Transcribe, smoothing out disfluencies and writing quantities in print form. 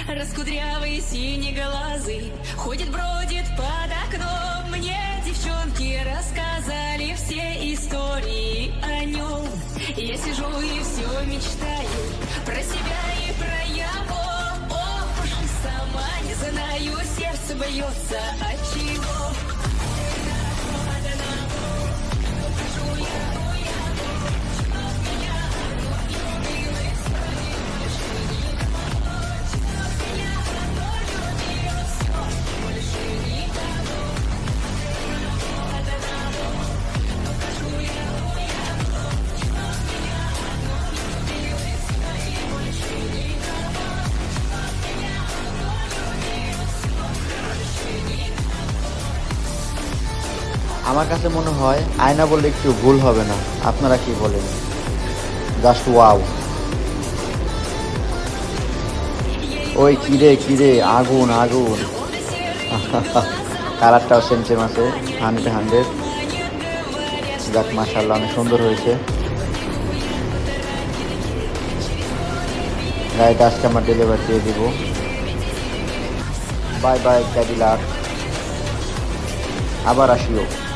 Раскудрявый, синеглазый, ходит, бродит под окном. Мне девчонки рассказали все истории о нем. Я сижу и все мечтаю про себя и про его. Ох уж и сама не знаю, сердце бьется от чего. আমার কাছে মনে হয় আয়না বললে একটু ভুল হবে না, আপনারা কি বলেন? Just wow. ওই কিরে কিরে, আগুন আগুন। কালারটাও সেম সেম আছে, 100 যাক মাশাআল্লাহ, অনেক সুন্দর হয়েছে। গাড়িটা আজকে আমরা ডেলিভারি দিয়ে দিব। বাই বাই ক্যাডিলাক, আবার আসিও।